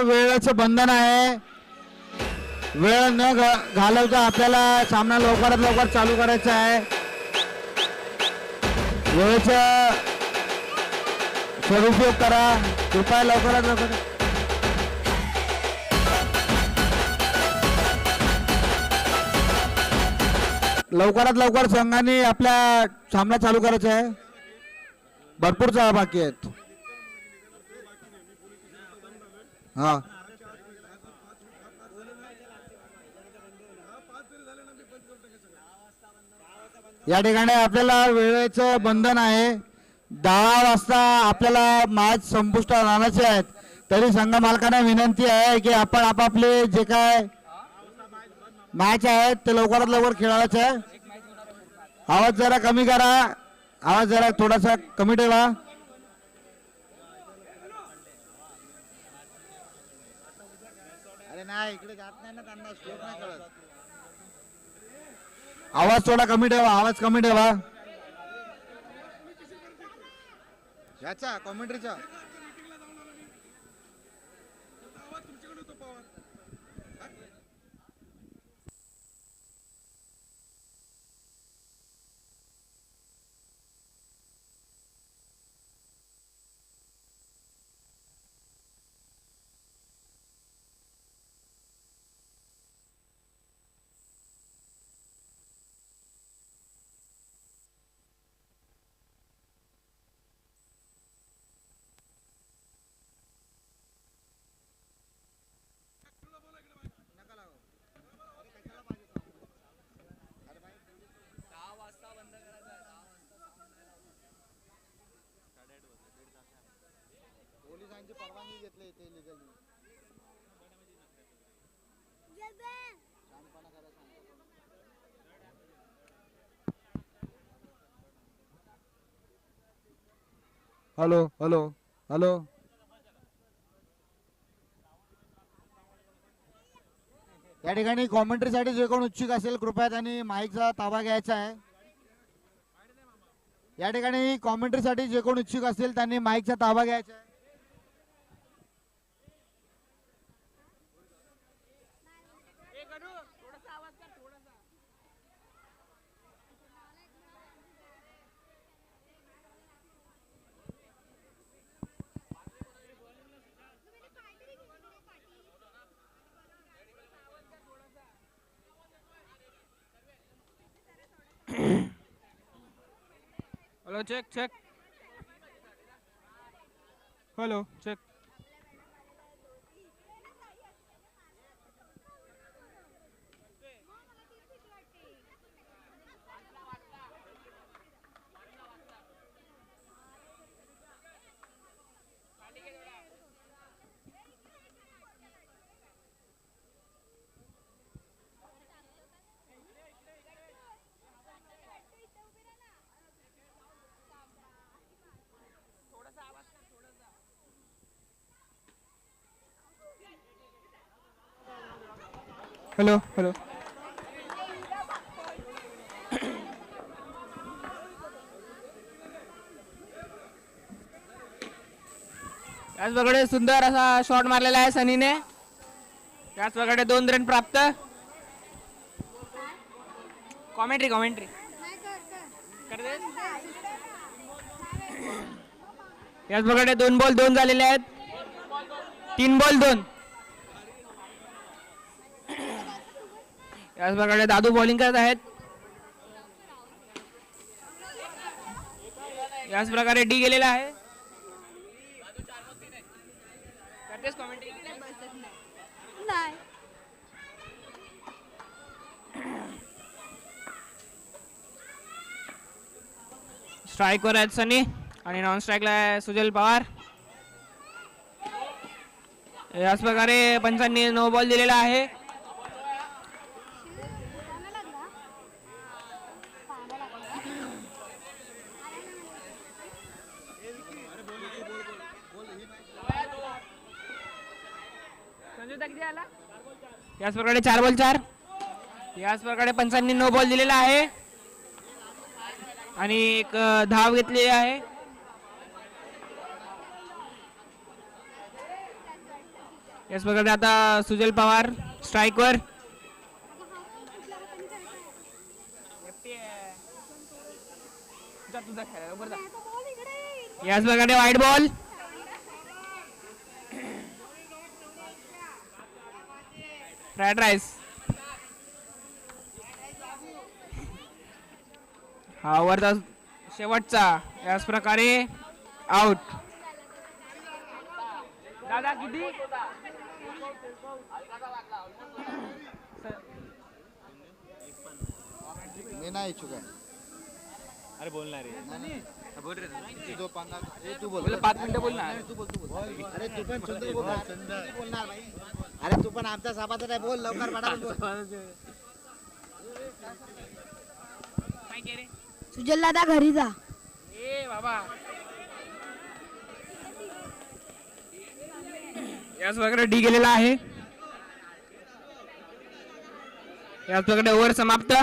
वेळेचं बंधन आहे. वेळ न घालवता आपल्याला सामना लवकरात लवकर चालू करायचा आहे. वेळेचा सदुपयोग करा कृपया लवकरात लवकर. लवकरात लवकर संघाने आपला सामना चालू करायचा आहे. भरपूर जागा बाकी आहेत. हा या ठिकाणी आपल्याला वेळेचं बंधन आहे. 10 वाजता आपल्याला मॅच संपुष्टात आणायचे आहेत. तरी संघ मालकांना विनंती आहे की आपण आपापले जे काय मॅच आहेत ते लवकरात लवकर खेळायचे आहे. आवाज जरा कमी करा. आवाज जरा थोडासा कमी ठेवा. अरे नाही इकडे जात नाही ना त्यांना स्कोप नाही कळत. आवाज थोडा कमी ठेवा. आवाज कमी ठेवा याचा कॉमेंट्रीचा. पोलिसांची परवानगी घेतली इथे लिगली. Hello hello hello. या ठिकाणी कॉमेंट्रीसाठी जे कोण उत्सुक असेल कृपया त्यांनी माईकचा ताबा घ्यायचा आहे. या ठिकाणी कॉमेंट्रीसाठी जे कोण उत्सुक असेल त्यांनी माईकचा ताबा घ्यायचा आहे. Hello check check. Hello check. Hello hello. याच प्रकारे सुंदर असा शॉट मारलेला आहे सनीने. याच प्रकारे 2 रन प्राप्त. कॉमेंट्री कॉमेंट्री याच प्रकारे 2 बॉल 2 झालेले आहेत. 3 बॉल 2. याच प्रकारे दादू बॉलिंग करत आहेत. याच प्रकारे डी गेलेला आहे. करतेस कॉमेंट्री नाही. स्ट्राईकवर आहेत सनी आणि नॉन स्ट्राईकला आहे सुजल पवार. याच प्रकारे पंचांनी 9 बॉल दिलेला आहे. याच प्रकारे 4 बॉल 4. याच प्रकारे पंचांनी 9 बॉल दिलेला आहे आणि एक धाव घेतली आहे. याच प्रकारे आता सुजल पवार स्ट्राईकवर. याच प्रकारे वाईट बॉल. Fried rice. हा ओव्हरचा शेवटचा. याच प्रकारे आउट. दादा किती? मी नाही इच्छुक आहे. अरे बोलणार आहे. बोल रे तू 5 मिनिटं बोलणार. अरे तू पण सुंदर बोलणार भाई. अरे तू पण आमच्या सभाचा नाही बोल लवकर पटापट. सुजल दादा घरी जा. ए बाबा. याच प्रकारे डी गेलेला आहे. याच प्रकारे ओव्हर समाप्त.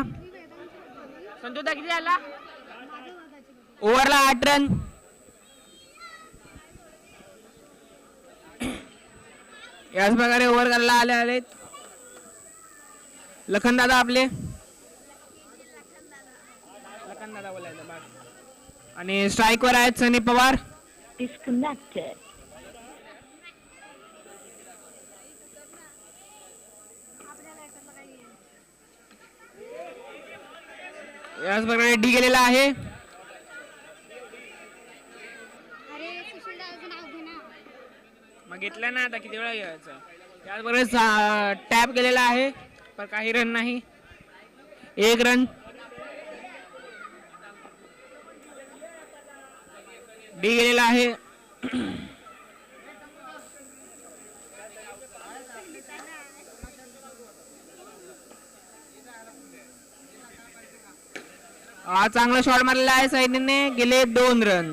संतोषदा किती आला? ओव्हरला 8 रन. याच प्रकारे ओव्हर करायला आले लखन दादा आपले. लखन दादा बोलायचं बस. आणि स्ट्राईकवर आहेत सनी पवार. Disconnected. याच प्रकारे डी गेलेला आहे. मग घेतलं ना आता किती वेळा घ्यायचं. याच प्रकारे टॅप केलेला आहे पण काही रन नाही. 1 रन. डी गेलेला आहे. हा चांगला शॉट मारलेला आहे सैन्याने. गेले 2 रन.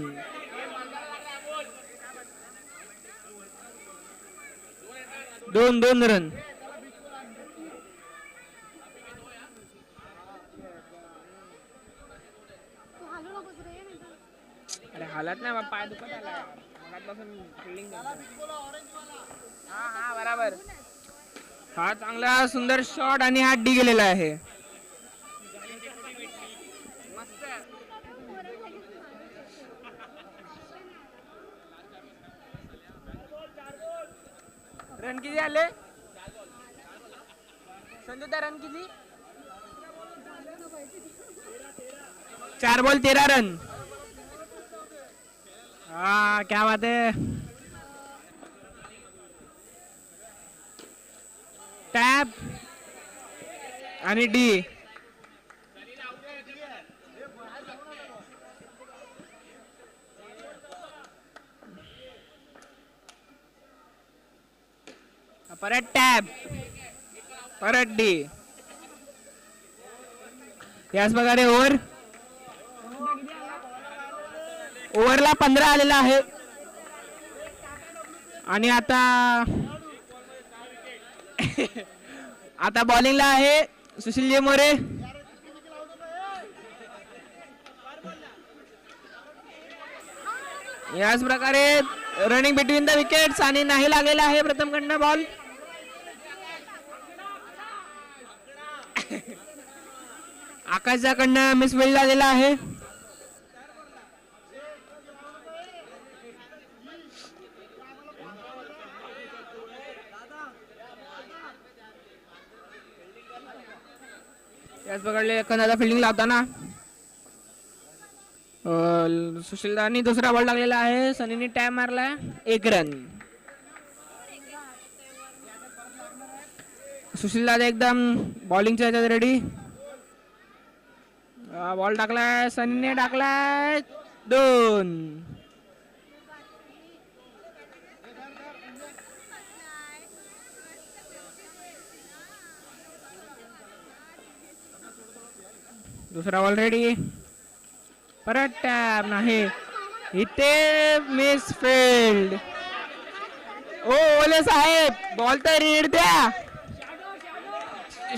दोन रन. अरे हालत नाही पाय दुखत आला. फिल्डिंग. हा बराबर. हा चांगला सुंदर शॉट आणि हा डी गेलेला आहे. रन किती आले? संजूदा रन किती? 4 बॉल 13 रन. हाँ क्या बात है. टॅप आणि डी. परत टॅप. परत डी. याच प्रकारे ओव्हरला 15 आलेला आहे. आणि आता बॉलिंगला आहे सुशील मोरे. याच प्रकारे रनिंग बिटवीन द विकेट्स आणि नाही लागलेला आहे प्रथम कडनं बॉल. आकाशच्या कडनं मिसफिल्ड झालेला आहे. याच प्रकारे एखादा फिल्डिंग लावताना सुशीलदानी दुसरा बॉल लागलेला आहे. सनीने टॅप मारलाय. 1 रन. सुशीलदादा एकदम बॉलिंगच्या ह्याच्यात रेडी. बॉल टाकलाय. सनीने टाकलाय 2. दुसरा बॉल रेडी. परत टॅप नाही. इथे मिस फील्ड. ओले साहेब बॉल तर रीड द्या.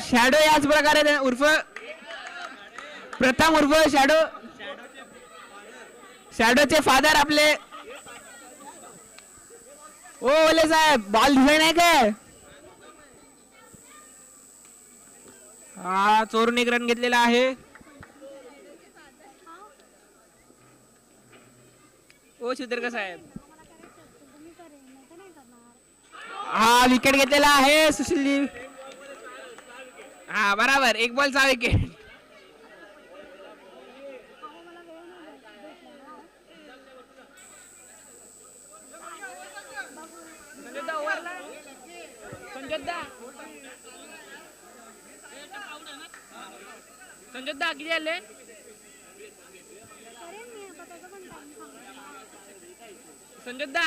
शॅडो याच प्रकारे उर्फ प्रथम उर्फ शॅडोचे फादर आपले ओ ओले साहेब बॉल दिसाय नाही काय? हा चोरून एक रन घेतलेला आहे. ओ शिवतरकर साहेब, हा विकेट घेतलेला आहे सुशील. हा बराबर, एक बॉल 6 विकेट. संजोदा किती आले? संजोदा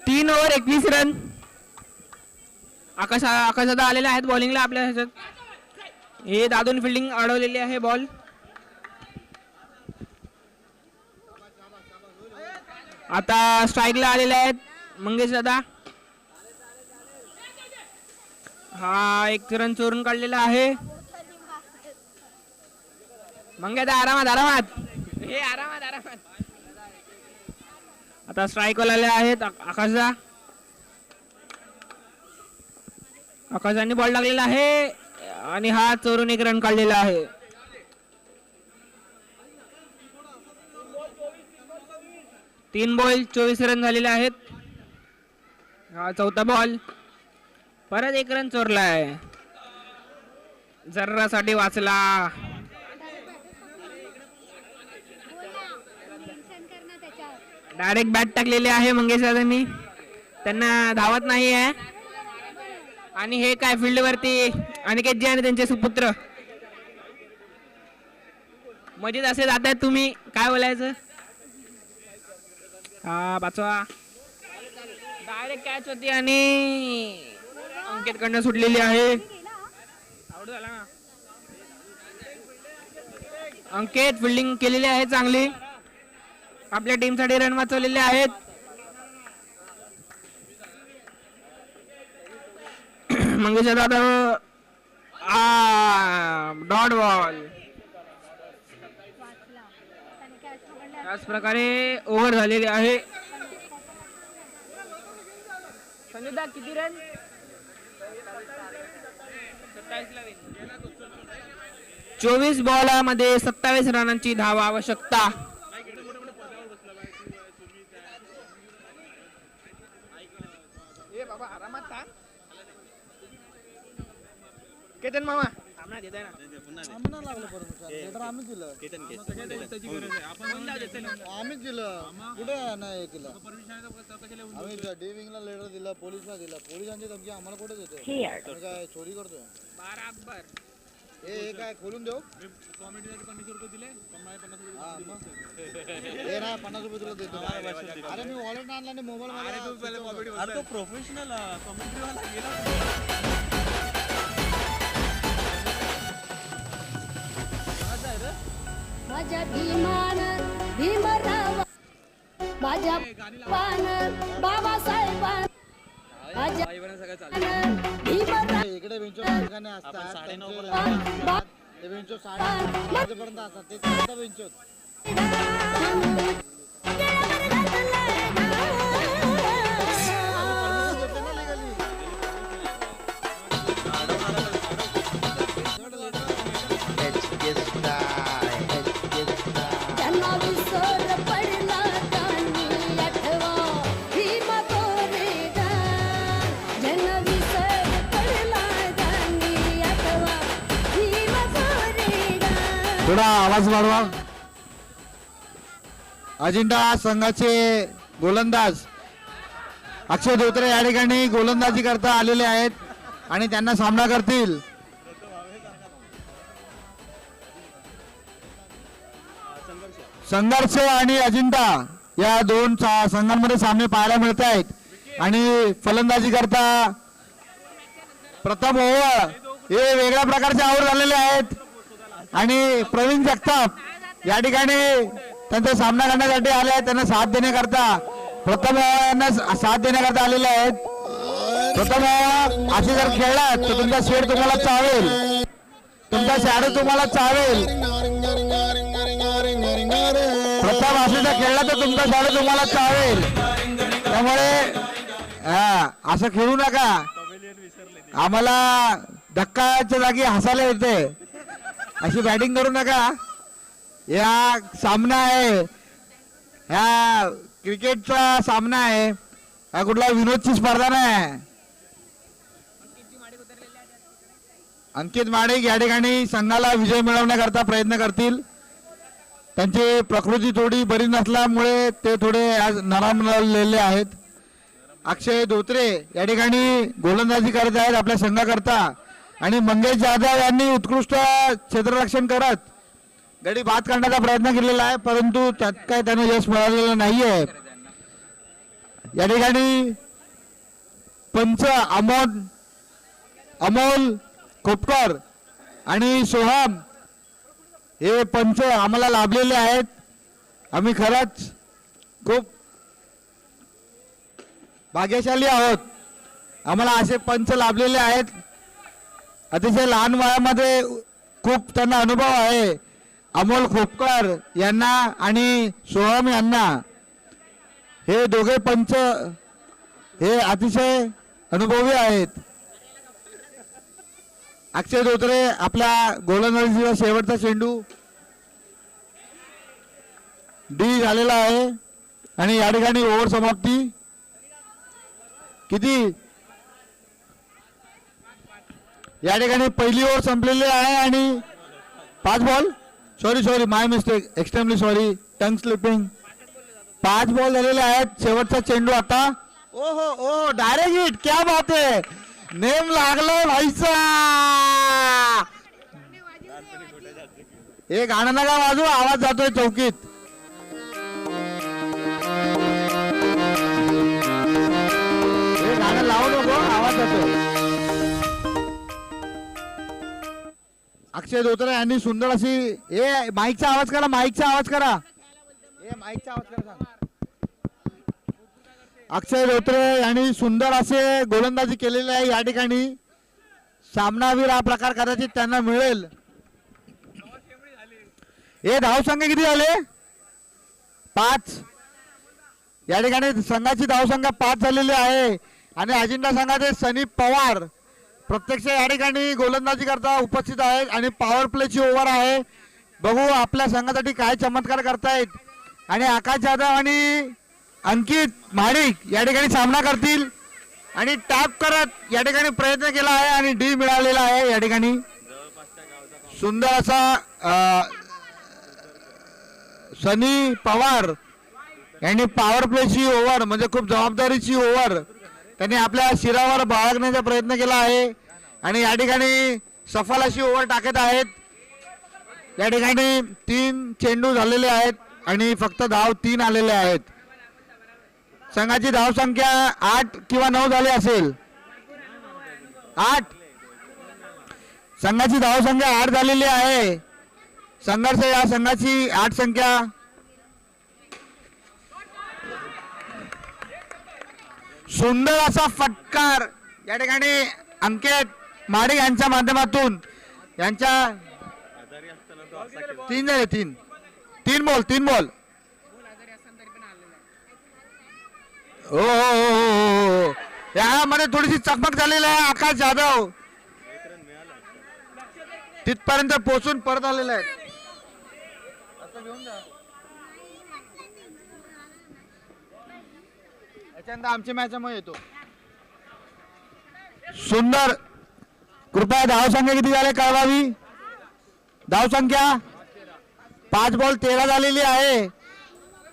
3 ओव्हर 21 रन. आकाशदादा आलेले आहेत बॉलिंगला आपल्या ह्याच्यात. हे दादून फिल्डिंग अडवलेली आहे बॉल. आता स्ट्राईकला आलेले आहेत मंगेश दादा. हा एक रन चोरून काढलेला आहे. मंगेदा आरामात आरामात, हे आरामात आरामात. आता स्ट्राईक आलेले आहेत आकाशदा. आकाशाने बॉल लागलेला आहे आणि हा चोरून एक रन काढलेला आहे. तीन बॉल 24 रन झालेले आहेत. हा चौथा बॉल, परत एक रन चोरलाय. जर्रासाठी वाचला. डायरेक्ट बॅट टाकलेली आहे मंगेश दादांनी. त्यांना धावत नाही आहे. आणि हे काय फील्ड वरती अनिकेत जी आणि त्यांचे सुपुत्र मजेत असे जात आहेत. तुम्ही काय बोलायचं? हा पाचवा डायरेक्ट कॅच होती आणि अंकित कडनं सुटलेली आहे. आउट झाला ना. अंकित फिल्डिंग केलेली आहे चांगली. आपल्या टीम साठी रन वाचवलेले आहेत. मंगेश दादा डॉट बॉल. त्याच प्रकारे ओव्हर झालेली आहे. संजयदा किती रन? 24 बॉलामध्ये 27 रनांची धाव आवश्यकता. केतन मामा आम्हीच दिलं कुठे नाही केलं. आम्ही डेविंगला लेटर दिला, पोलिसला दिला. पोलिसांची धमकी आम्हाला कुठे देतो? काय चोरी करतोय? बराबर. हे काय खोलून देऊ? ₹50 दिले. हा मग हे ना ₹50 तुला देतो. अरे मी वॉलेट आणला आणि मोबाईल प्रोफेशनल कॉमेंट्री वाला गेला. माझ्या भीमान भीमराव, माझ्या पान बाबासाहेबान, माझ्या भीमराव इकडे बेंचो मालकाने असतात ते बेंचो 8:30 वाजेपर्यंत असतात. ते चौथा बेंचो त्यांना विसर पडला त्यांनी आठवा भीम गोरेगा. ज्यांना विसर पडला त्यांनी आठवा भीम गोरेगा. थोडा आवाज वाढवा. अजिंठा संघाचे गोलंदाज अक्षय धोत्रे या ठिकाणी गोलंदाजी करता आलेले आहेत आणि त्यांना सामना करतील. संघर्ष आणि अजिंठा या दोन संघांमध्ये सामने पाहायला मिळत आहेत. आणि फलंदाजी करता प्रथम ओव्हर हे वेगळ्या प्रकारचे आऊट झालेले आहेत. आणि प्रवीण जगताप या ठिकाणी त्यांचा सामना करण्यासाठी आले आहेत. त्यांना साथ देण्याकरता प्रथम ओव्हर यांना साथ देण्याकरता आलेले आहेत. प्रथम ओव्हर असे जर खेळलात तर तुमचा शेड तुम्हाला चावेल, तुमचा शॅडो तुम्हाला चावेल. असेल तर खेळला तर तुमचा शाळा तुम्हाला चावेल. त्यामुळे असं खेळू नका. आम्हाला धक्काच्या जागी हसायला येते. अशी बॅटिंग करू नका. या सामना आहे, ह्या क्रिकेटचा सामना आहे, हा कुठला विनोदची स्पर्धा नाही. अंकित माडिक या ठिकाणी संघाला विजय मिळवण्याकरता प्रयत्न करतील. त्यांची प्रकृती थोडी बरी नसल्यामुळे ते थोडे आज नरामलेले आहेत. अक्षय धोत्रे या ठिकाणी गोलंदाजी करत आहेत आपल्या संघाकरता आणि मंगेश जाधव यांनी उत्कृष्ट क्षेत्ररक्षण करत गडी बाद करण्याचा प्रयत्न केलेला आहे, परंतु त्यात काय त्यांना यश मिळालेलं नाहीये. या ठिकाणी पंच अमोल खोपकर आणि सोहम हे पंच आम्हाला लाभलेले आहेत. आम्ही खरंच खूप भाग्यशाली आहोत. आम्हाला असे पंच लाभलेले आहेत. अतिशय लहान वयामध्ये खूप त्यांना अनुभव आहे. अमोल खोपकर यांना आणि सोहम यांना, हे दोघे पंच हे अतिशय अनुभवी आहेत. अक्षय धोत्रे आपल्या गोलंदाजीचा शेवटचा चेंडू डी झालेला आहे आणि या ठिकाणी ओव्हर समाप्ती किती, या ठिकाणी पहिली ओव्हर संपलेली आहे आणि 5 बॉल, सॉरी माय मिस्टेक, एक्स्ट्रीमली सॉरी, टंग स्लिपिंग. 5 बॉल झालेले आहेत. शेवटचा चेंडू आता, ओहो डायरेक्ट हिट, क्या बात आहे, नेम लागलाय भाईचा. एक गाणं नका वाजू, आवाज जातोय चौकीत. हे गाणं लावू नको, आवाज जातोय. अक्षय धोत्रे यांनी सुंदर अशी, माईकचा आवाज करा, माईकचा आवाज करा. अक्षय धोत्रे यांनी सुंदर असे गोलंदाजी केलेली आहे. या ठिकाणी सामनावीर हा प्रकार कदाचित त्यांना मिळेल. हे धावसंख्या किती झाले? 5. या ठिकाणी संघाची धावसंख्या 5 झालेली आहे आणि अजिंठा संघाचे सनी पवार प्रत्यक्ष या ठिकाणी गोलंदाजी करता उपस्थित आहेत आणि पॉवर प्लेची ओव्हर आहे. बघू आपल्या संघासाठी काय चमत्कार करतायत. आणि आकाश जाधव आणि अंकित माडिक या ठिकाणी सामना करतील आणि टॅप करत या ठिकाणी प्रयत्न केला आहे आणि डी मिळालेला आहे. या ठिकाणी सुंदर असा सनी पवार यांनी पॉवर प्लेची ओव्हर, म्हणजे खूप जबाबदारीची ओव्हर त्यांनी आपल्या शिरावर बाळगण्याचा प्रयत्न केला आहे आणि या ठिकाणी सफल अशी ओव्हर टाकत आहेत. या ठिकाणी 3 चेंडू झालेले आहेत आणि फक्त धाव 3 आलेले आहेत. संघाची धावसंख्या 8 किंवा 9 झाली असेल. 8, संघाची धावसंख्या 8 झालेली आहे. संघर्ष या संघाची 8 संख्या. सुंदर असा फटकार या ठिकाणी अंकित माडिक यांच्या माध्यमातून, यांच्या 3 झाले, 3 बॉल. हो, यामध्ये थोडीशी चकमक झालेली आहे. आकाश जाधव तिथपर्यंत पोहोचून परत आलेले आहेत. याच्यानंतर आमची मॅच मध्ये येतो. सुंदर, कृपया धावसंख्या किती झाले कळवावी. धावसंख्या 5 बॉल 13 झालेली आहे.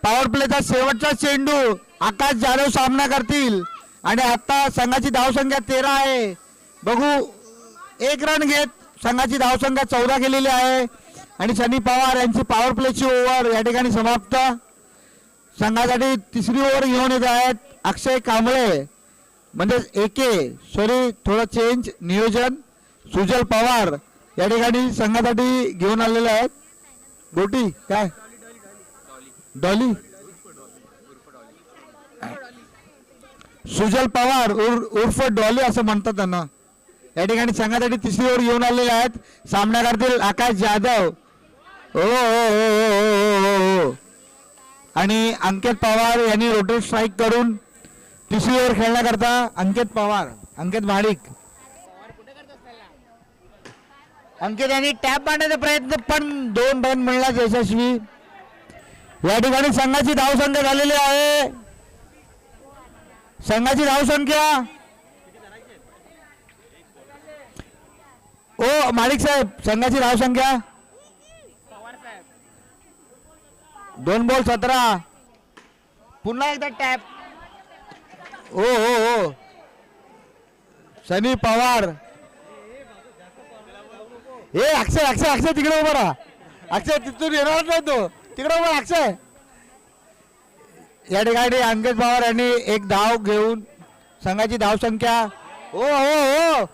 पॉवर प्लेचा शेवटचा चेंडू आकाश जाधव सामना करतील आणि आता संघाची धावसंख्या 13 आहे. बघू, 1 रन घेत संघाची धावसंख्या 14 केलेली आहे आणि सनी पवार यांची पॉवर प्लेची ओव्हर या ठिकाणी समाप्त. संघासाठी 3री ओव्हर घेऊन येत आहेत अक्षय कांबळे, म्हणजे थोडं चेंज नियोजन. सुजल पवार या ठिकाणी संघासाठी घेऊन आलेले आहेत. गोटी काय, डॉली, सुजल पवार उर्फ डॉली असं म्हणतात त्यांना. या ठिकाणी संघासाठी 3री ओव्हर घेऊन आलेले आहेत. सामना करतील आकाश जाधव. आणि अंकित पवार यांनी रोटेट स्ट्राईक करून तिसरी ओव्हर खेळण्याकरता अंकित पवार, अंकित महाडिक. अंकित यांनी टॅप मारण्याचा प्रयत्न पण 2 रन मिळण्यास यशस्वी. या ठिकाणी संघाची धावसंख्या झालेली आहे. संघाची धावसंख्या ओ माडिक साहेब, संघाची धावसंख्या 2 बॉल 17. पुन्हा एकदा टॅप. ओ हो हो सनी पवार. ए अक्षय अक्षय अक्षय तिकडे उभा राहा. अक्षय तिथून येणार नाही तो, तिकडे उभा अक्षय. या ठिकाणी अंकित पवार यांनी एक धाव घेऊन संघाची धावसंख्या हो हो हो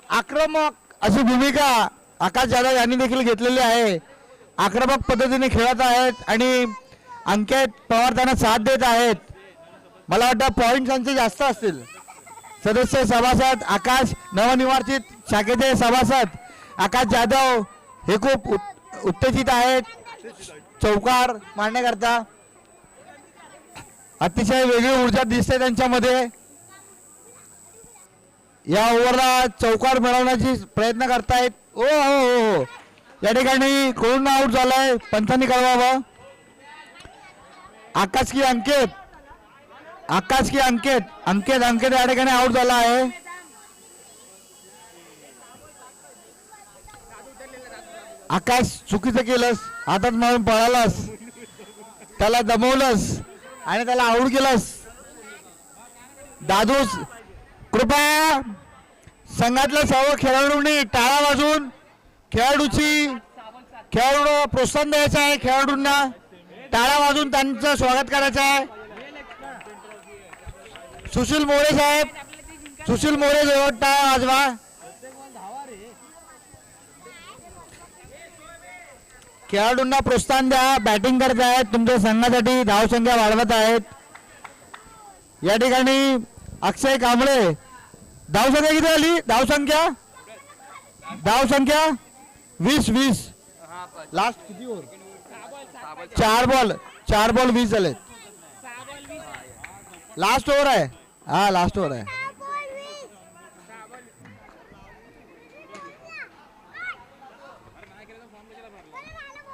आक्रमक अशी भूमिका आकाश जाधव यांनी देखील घेतलेली आहे. आक्रमक पद्धतीने खेळत आहेत आणि अंकित पवार त्यांना साथ देत आहेत. मला वाटतं पॉईंट त्यांचे जास्त असतील. सदस्य सभासद आकाश, नवनिर्वाचित शाखेचे सभासद आकाश जाधव हे खूप उत्तेजित आहेत चौकार मारण्याकरता. अतिशय वेगळी ऊर्जा दिसते त्यांच्यामध्ये. या ओव्हरला चौकार मिळवण्याची प्रयत्न करतायत. ओ हो हो हो या ठिकाणी कोण आउट झालाय, पंचांनी कळवावं. आकाश की अंकित, आकाश की अंकित, अंकित अंकित या ठिकाणी आउट झाला आहे. आकाश चुकीचं केलंस, हातात मारून पळालास, त्याला दमवलंस आणि त्याला आउट केलंस. दादूस कृपया संघातल्या सर्व खेळाडूंनी टाळा वाजवून खेळाडूला प्रोत्साहन द्यायचं आहे. खेळाडूंना टाळा वाजवून त्यांचं स्वागत करायचं आहे. सुशील मोरे साहेब, सुशील मोरे जवळ टाळा वाजवा. खेळाडूंना प्रोत्साहन द्या. बॅटिंग करत आहेत, तुमच्या संघासाठी धावसंख्या वाढवत आहेत. या ठिकाणी अक्षय कांबळे, धावसंख्या किती झाली? धावसंख्या 20 लास्ट किती ओव्हर? 4 बॉल 20 झाले. लास्ट ओव्हर आहे. हा लास्ट ओव्हर आहे.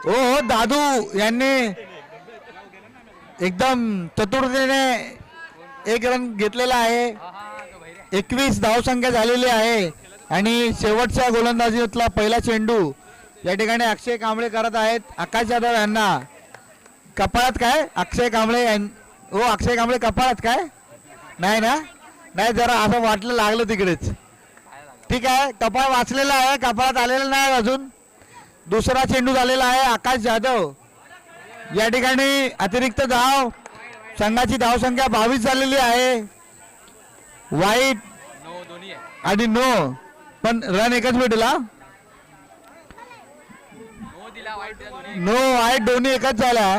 हो दादू यांनी एकदम चतुर्थीने 1 रन घेतलेला आहे. 21 धावसंख्या झालेली आहे आणि शेवटच्या गोलंदाजीतला पहिला चेंडू या ठिकाणी अक्षय कांबळे करत आहेत. आकाश जाधव यांना कपाळात काय? अक्षय कांबळे हो अक्षय कांबळे कपाळात काय? नाही ना, नाही जरा असं वाटलं लागलं तिकडेच. ठीक आहे, कपाळ वाचलेला आहे, कपाळात आलेलं नाही अजून. दुसरा चेंडू झालेला आहे. आकाश जाधव या ठिकाणी अतिरिक्त धाव. संघाची धावसंख्या 22 झालेली आहे. वाईट आणि नो, पण रन एकच भेटला. नो वाईट दोन्ही एकच झाला.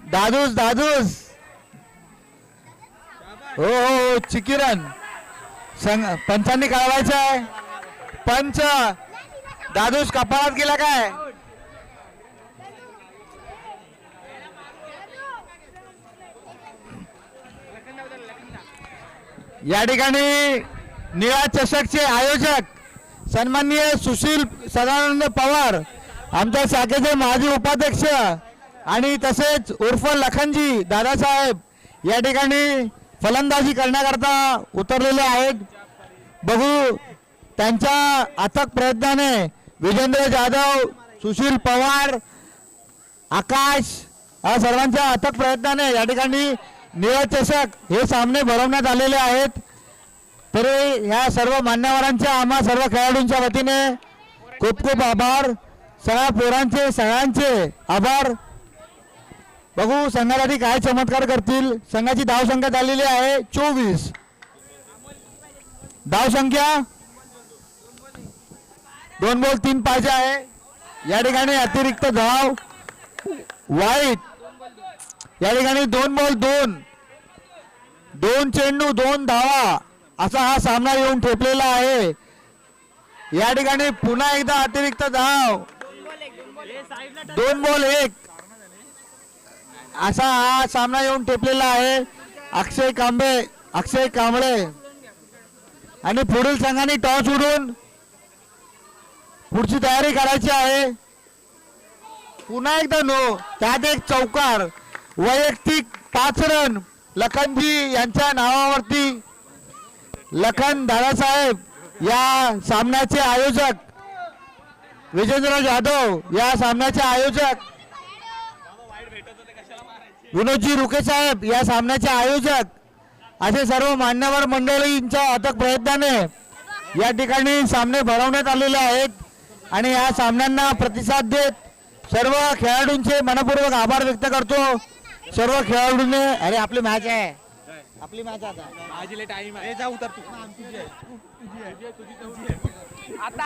दादूस हो हो चिकी रन. पंचांनी कळवायचं आहे. पंच दादूस कपाळात गेला काय? या ठिकाणी निळा चषकचे आयोजक सन्माननीय सुशील सदानंद पवार, आमच्या शाखेचे माजी उपाध्यक्ष आणि तसेच उर्फ लखनजी दादासाहेब या ठिकाणी फलंदाजी करण्याकरता उतरलेले आहेत. बघू त्यांच्या अथक प्रयत्नाने विजेंद्र जाधव, सुशील पवार, आकाश या सर्वांच्या अथक प्रयत्नाने या ठिकाणी निळा चषक हे सामने भरवण्यात आलेले आहेत. तरी ह्या सर्व मान्यवरांच्या, आम्हा सर्व खेळाडूंच्या वतीने खूप खूप आभार. सगळ्या पोरांचे सगळ्यांचे आभार. बघू संघासाठी काय चमत्कार करतील. संघाची धावसंख्या झालेली आहे 24. धावसंख्या 2 बॉल 3 पाहिजे आहे. या ठिकाणी अतिरिक्त धाव वाईट. या ठिकाणी 2 बॉल 2 चेंडू 2 धावा असा हा सामना येऊन ठेपलेला आहे. या ठिकाणी पुन्हा एकदा अतिरिक्त धाव 2 बॉल 1. असा हा सामना येऊन टेपलेला आहे. अक्षय कांबळे आणि पुढील संघाने टॉस उडून पुढची तयारी करायची आहे. पुन्हा एकदा नो, त्यात एक चौकार, वैयक्तिक 5 रन लखनजी यांच्या नावावरती. लखन दादासाहेब या सामन्याचे आयोजक, विजेंद्र जाधव या सामन्याचे आयोजक, विनोदजी रुके साहेब या सामन्याचे आयोजक, असे सर्व मान्यवर मंडळींच्या अथक प्रयत्नाने या ठिकाणी सामने भरवण्यात आलेले आहेत. आणि या सामन्यांना प्रतिसाद देत सर्व खेळाडूंचे मनपूर्वक आभार व्यक्त करतो. सर्व खेळाडूंनी, अरे आपली मॅच आहे, आपली मॅच आता माझी टाइम आहे. जा उतर तू. आता